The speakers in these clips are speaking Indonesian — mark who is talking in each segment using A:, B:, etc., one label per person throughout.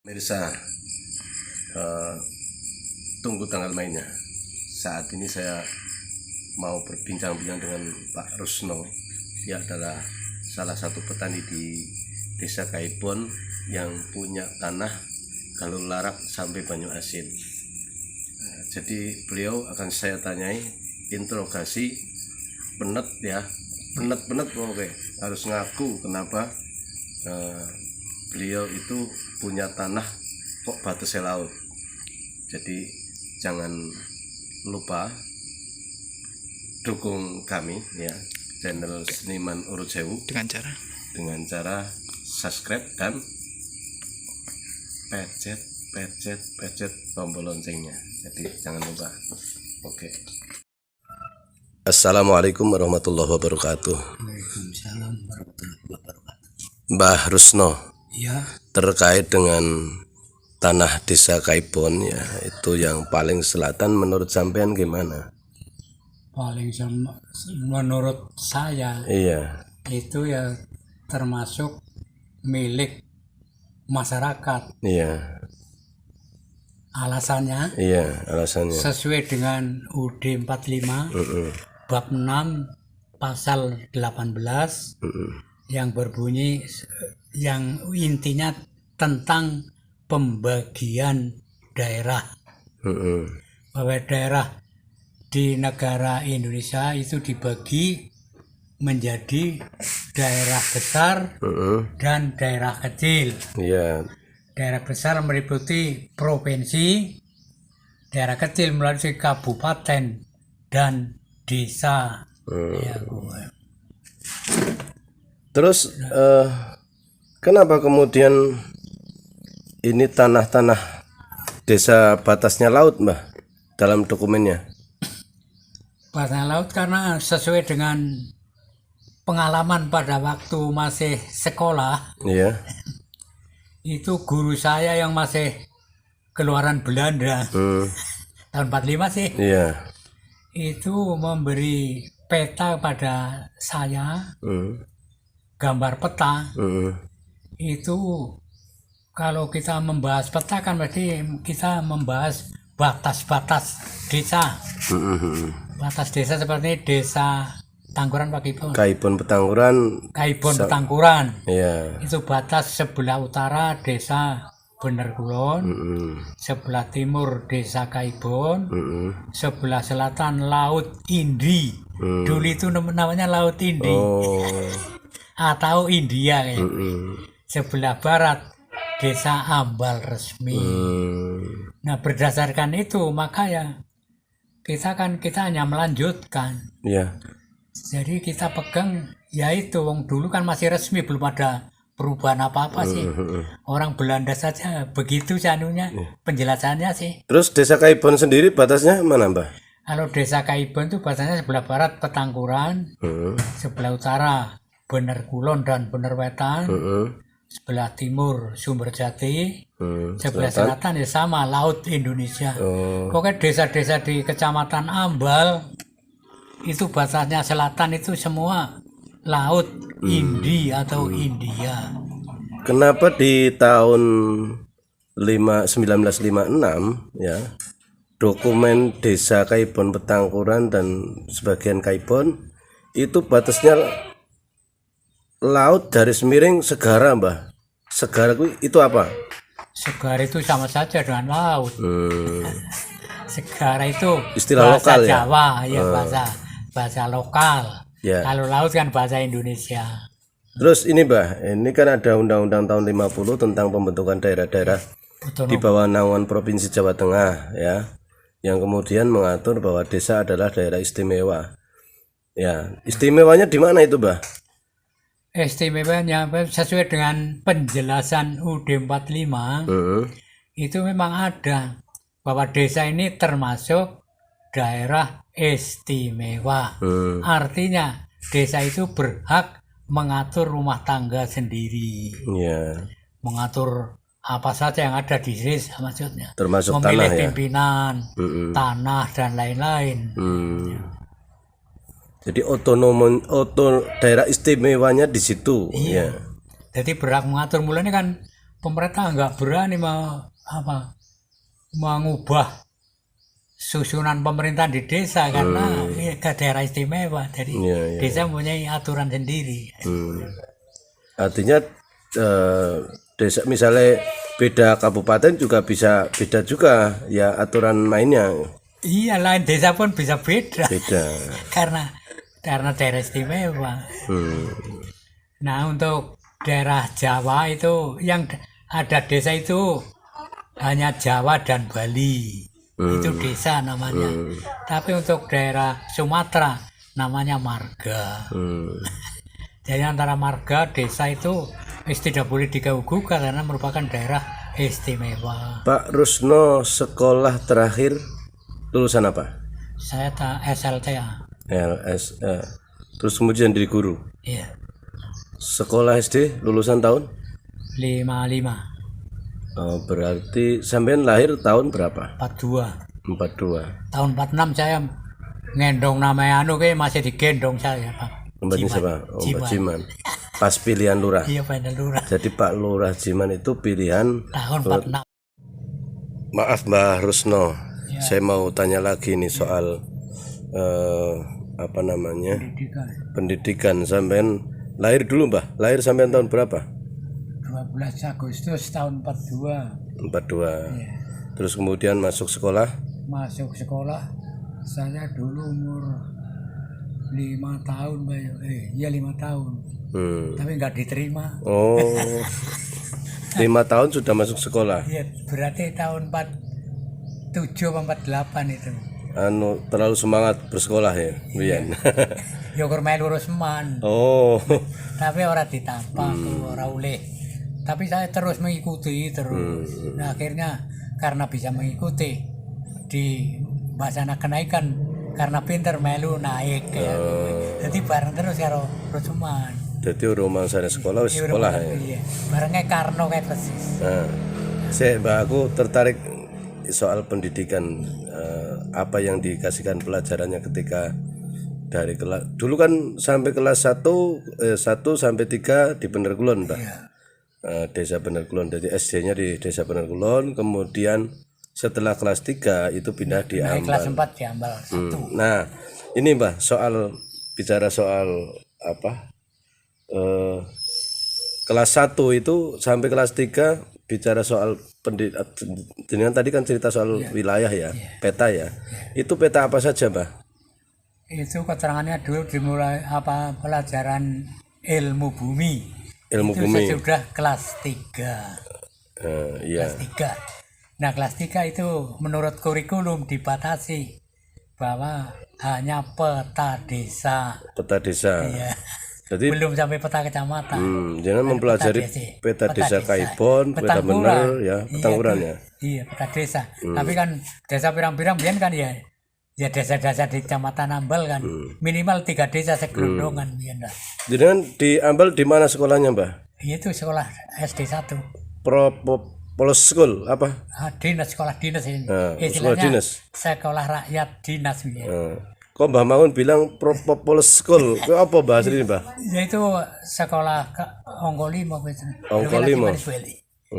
A: Pemirsa, tunggu tanggal mainnya. Saat ini saya mau berbincang-bincang dengan Pak Rusno. Dia adalah salah satu petani di Desa Kaibon yang punya tanah Galularak sampai Banyuasin. Jadi beliau akan saya tanyai, interogasi penet ya, penet oke, harus ngaku kenapa beliau itu punya tanah kok batasnya laut. Jadi jangan lupa dukung kami ya, channel Seniman Urut Sewu dengan cara subscribe dan pencet tombol loncengnya. Jadi jangan lupa. Oke. Assalamualaikum warahmatullahi wabarakatuh.
B: Waalaikumsalam warahmatullahi wabarakatuh.
A: Mbah Rusno,
B: Ya,
A: terkait dengan tanah Desa Kaibon ya, itu yang paling selatan menurut sampean gimana?
B: menurut saya
A: Iya,
B: itu ya termasuk milik masyarakat.
A: iya,
B: Alasannya
A: alasannya.
B: sesuai dengan UUD 45 bab 6 pasal 18 yang berbunyi yang intinya tentang pembagian daerah. Bahwa daerah di negara Indonesia itu dibagi menjadi daerah besar dan daerah kecil.
A: Iya,
B: Daerah besar meliputi provinsi, daerah kecil melalui kabupaten dan desa. Ya,
A: terus kenapa kemudian ini tanah-tanah desa batasnya laut, Mbah, dalam dokumennya?
B: batasnya laut karena sesuai dengan pengalaman pada waktu masih sekolah,
A: Iya,
B: itu guru saya yang masih keluaran Belanda tahun 45 sih,
A: iya,
B: itu memberi peta pada saya, gambar peta. Itu kalau kita membahas peta kan berarti kita membahas batas-batas desa. Batas desa seperti desa Tangkuran Pak Kaibon.
A: Kaibon Petangkuran.
B: Kaibon Petangkuran.
A: Iya,
B: Itu batas sebelah utara desa Bener Kulon, sebelah timur desa Kaibon, sebelah selatan Laut Indi. Dulu itu namanya Laut Indi. Atau India ya. Sebelah barat desa Ambal Resmi. Nah, berdasarkan itu maka ya kita hanya melanjutkan.
A: iya,
B: Jadi kita pegang ya itu, wong dulu kan masih resmi, belum ada perubahan apa-apa sih. Orang Belanda saja begitu sanunya, penjelasannya sih.
A: Terus Desa Kaibon sendiri batasnya mana, Mbah?
B: Kalau desa Kaibon itu batasnya sebelah barat Petangkuran, sebelah utara Bener Kulon dan Bener Wetan, sebelah timur Sumberjati, sebelah selatan ya sama Laut Indonesia. Pokoknya desa-desa di Kecamatan Ambal itu batasnya selatan itu semua Laut Indi atau India.
A: Kenapa di tahun 1956 ya, dokumen Desa Kaibon Petangkuran dan sebagian Kaibon itu batasnya laut garis miring segara, Mbah. Segara itu apa?
B: Segara itu sama saja dengan laut. Segara itu
A: Istilah
B: bahasa
A: lokal ya?
B: Jawa, ya bahasa lokal.
A: Ya.
B: Kalau laut kan bahasa Indonesia.
A: Terus ini, Mbah, ini kan ada Undang-Undang tahun 50 tentang pembentukan daerah-daerah di bawah naungan Provinsi Jawa Tengah ya, yang kemudian mengatur bahwa desa adalah daerah istimewa. Ya, istimewanya di mana itu, Mbah?
B: Istimewanya sesuai dengan penjelasan UUD 45 itu memang ada bahwa desa ini termasuk daerah istimewa. Artinya desa itu berhak mengatur rumah tangga sendiri,
A: Ya,
B: mengatur apa saja yang ada di desa maksudnya,
A: termasuk
B: memilih
A: tanah ya.
B: pimpinan, tanah dan lain-lain.
A: Jadi daerah istimewanya di situ.
B: Iya.
A: Ya.
B: Jadi berhak mengatur, mulanya kan pemerintah nggak berani mengubah susunan pemerintahan di desa karena ke daerah istimewa, jadi
A: Iya, iya.
B: desa mempunyai aturan sendiri.
A: Artinya desa misalnya beda kabupaten juga bisa beda juga ya aturan mainnya.
B: Iya, lain desa pun bisa beda
A: Beda.
B: karena daerah istimewa. Nah, untuk daerah Jawa itu yang ada desa itu hanya Jawa dan Bali. Itu desa namanya. Tapi untuk daerah Sumatera namanya marga. Jadi antara marga desa itu tidak boleh diganggu karena merupakan daerah istimewa.
A: Pak Rusno sekolah terakhir lulusan apa?
B: Saya SLTA.
A: LS. Terus kemudian jadi guru.
B: Iya.
A: Sekolah SD lulusan tahun?
B: 55.
A: Oh, berarti sampean lahir tahun berapa?
B: 42.
A: 42.
B: Tahun 46 saya ngendong namanya masih digendong saya, Pak.
A: Mbaknya siapa? Oh, Mbak Jiman. Pas pilihan lurah.
B: Iya, Pak Lurah.
A: Jadi Pak Lurah Jiman itu pilihan.
B: Tahun 46.
A: Maaf Mbah Rusno,
B: Ya.
A: saya mau tanya lagi nih soal apa namanya pendidikan. Sampean lahir dulu Mbah. Lahir sampean tahun berapa?
B: 12 Agustus tahun 42.
A: 42.
B: Ya.
A: Terus kemudian masuk sekolah.
B: Masuk sekolah saya dulu umur 5 tahun, Pak. Iya 5 tahun. Tapi nggak diterima.
A: Oh, 5 tahun sudah masuk sekolah.
B: Iya, berarti tahun 47 atau 48 itu.
A: Terlalu semangat bersekolah ya, Wian.
B: Ya kur melu resman.
A: Oh,
B: Tapi orang ditampak, orang oleh. Tapi saya terus mengikuti terus. Nah, akhirnya karena bisa mengikuti di bahasa kenaikan karena pinter melu naik ya. Jadi bareng terus karo Rusman.
A: jadi rumah saya sekolah wis sekolah ya.
B: Iya. Barengnya Karno kayak persis.
A: Mbak, aku tertarik soal pendidikan. Apa yang dikasihkan pelajarannya ketika dari kelas dulu kan sampai kelas 1 sampai 3 di Bener Kulon, Pak.
B: Iya.
A: Desa Bener Kulon, jadi SD-nya di Desa Bener Kulon, kemudian setelah kelas 3 itu pindah di
B: Naik
A: Ambal.
B: kelas 4 di Ambal 1.
A: Nah, ini Mbah, bicara soal apa? Kelas 1 itu sampai kelas 3 bicara soal pendidikan. Tadi kan cerita soal wilayah ya, peta ya. Itu peta apa saja, Mbah?
B: Itu keterangannya dulu dimulai pelajaran ilmu bumi.
A: Ilmu
B: itu
A: bumi.
B: sudah kelas 3.
A: Iya.
B: Kelas 3. Nah, kelas 3 itu menurut kurikulum dibatasi bahwa hanya peta desa.
A: Peta desa.
B: Iya.
A: Jadi
B: Belum sampai peta kecamatan.
A: jangan mempelajari peta desa Kaibon, peta Bener ya, Petangkuran ya.
B: Iya, peta desa. Tapi kan desa pirang-pirang biyen kan ya desa-desa di Kecamatan Ambal kan minimal 3 desa segelondongan biyen lah.
A: Jadi kan di Ambal di mana sekolahnya, Mbah?
B: Itu sekolah SD 1.
A: Polos School apa?
B: Sekolah dinas ini.
A: Sekolah dinas.
B: Sekolah rakyat dinas biyen.
A: Kok Mbah Mangun bilang Propolis School? Itu apa bahasa ini, Mbah?
B: Yaitu sekolah Ongko 5 gitu.
A: Ongko 5.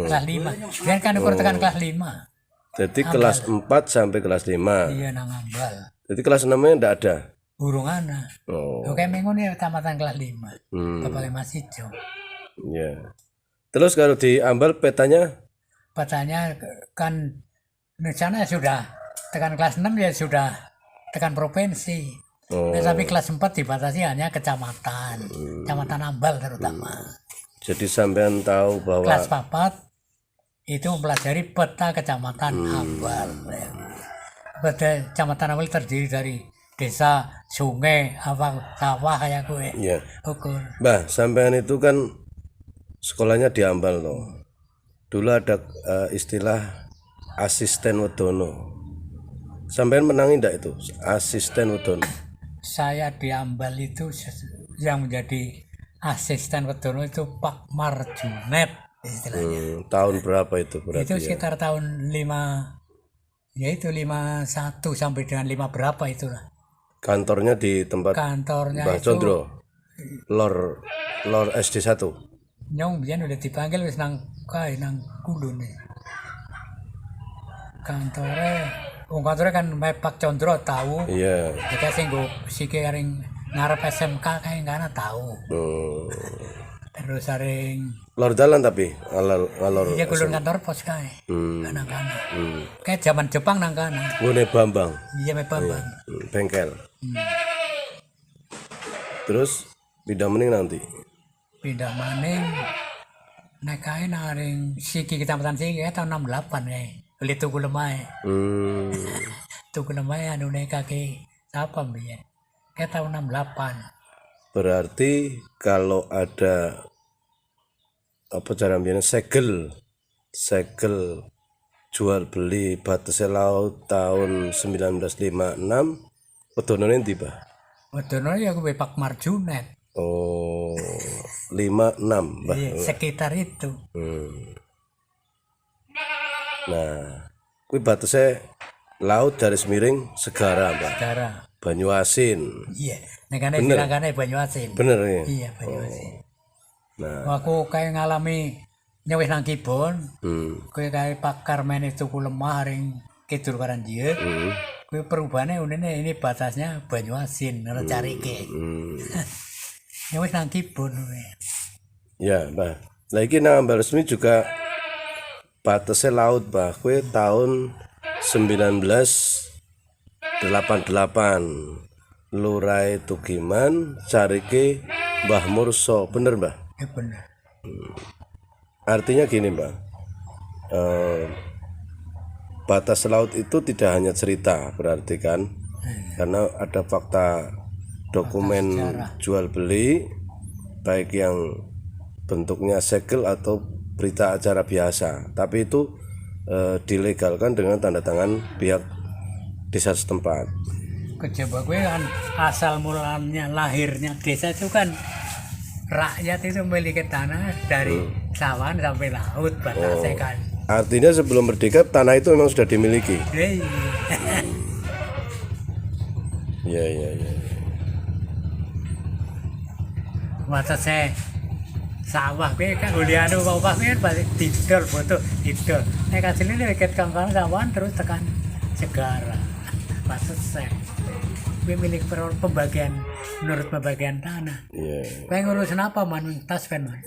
B: Kelas 5. Biar kan ukur tekan kelas 5.
A: Jadi kelas 4 sampai kelas 5.
B: Iya nang Ambal.
A: Jadi kelas 6-nya enggak ada.
B: Burung ana.
A: Oh,
B: Oke mengun ya tamatan kelas 5. Bapak Mas Ijo.
A: iya. Terus kalau di Ambal petanya
B: Petanya kan di sana sudah tekan kelas 6 ya sudah tekan provinsi. Nah, tapi kelas 4 dibatasi hanya kecamatan. Kecamatan Ambal terutama.
A: jadi sampean tahu bahwa
B: Kelas 4 itu mempelajari peta kecamatan Ambal. Peta kecamatan Ambal terdiri dari desa, sungai, sawah kayak gue.
A: iya.
B: Ukur.
A: Mbah, sampean itu kan sekolahnya di Ambal loh. Dulu ada istilah asisten wedono. Sampean menangi enggak itu? Asisten wedono.
B: Saya di Ambal itu yang menjadi asisten wedono itu Pak Marjunet istilahnya.
A: Tahun berapa itu berarti?
B: Itu sekitar tahun 5 yaitu 51 sampai dengan 5 berapa itulah.
A: Kantornya di tempat
B: Kantornya
A: Mbah
B: itu
A: Condro. Lor SD 1.
B: Nyong biyen udah dipanggil wis nang kae nang Kulon. Kantore kan Mepak Condro tahu.
A: Iya.
B: Kita sing go sike ring ngarep SMK kae kana tahu.
A: Oh.
B: Terus saring
A: Lor dalan tapi ngalor.
B: iya Kulon kantor pos kae. Kana.
A: Hmm.
B: Kayak zaman Jepang nang kana.
A: Ngene Bambang.
B: Iya Mepak Bang.
A: Bengkel. Terus pindah mening nanti.
B: Pindah maning nek kae nang ring siki kecamatan siki tahun 68 kae. Beli tuku lemah. Tuku lemah anu nek kaki apa biyen. Kayak tahun 68.
A: Berarti kalau ada apa cara biasanya segel jual beli batasnya laut tahun 1956 pedonone ndi, Pak?
B: Wedono ya aku Pak Marjunet.
A: Oh, 56, Mbah.
B: Iya, sekitar itu.
A: Nah, kuwi batasnya laut garis miring segara, Mbak.
B: Darah.
A: Banyuasin.
B: Iya, nekane silangane Banyuasin.
A: Bener ya?
B: Iya, Banyuasin.
A: Nah,
B: Aku kayak ngalami nyawis nang kibon, kowe kayak pakar main tuku lemah ring Kidul Karanjieu. Kowe perubahannya ini batasnya Banyuasin, ngono carike. Nyawis nang kibon kowe.
A: ya, Mbah. Lah iki nang Mbah Resmi juga batasnya laut, Mbah. Kuwi tahun 1988. Lurai Tugiman carike Mbah Murso, bener, Mbah?
B: Ya bener.
A: Artinya gini, Mbah. Batas laut itu tidak hanya cerita, berarti kan? Karena ada fakta dokumen jual beli, baik yang bentuknya segel atau berita acara biasa. Tapi itu dilegalkan dengan tanda tangan pihak desa setempat.
B: Kejaba gue kan asal mulanya lahirnya desa itu kan rakyat itu memiliki tanah dari sawan sampai laut batasnya kan.
A: Artinya sebelum merdeka tanah itu memang sudah dimiliki. Iya.
B: Batasnya sawah gue kan ulianu bapak gue balik didol foto didol. Nek hasilnya deket kangkang sawan terus tekan segara. Batasnya gue milik pembagian menurut pembagian tanah.
A: Iya.
B: Gue ngurusin apa man tas kan man?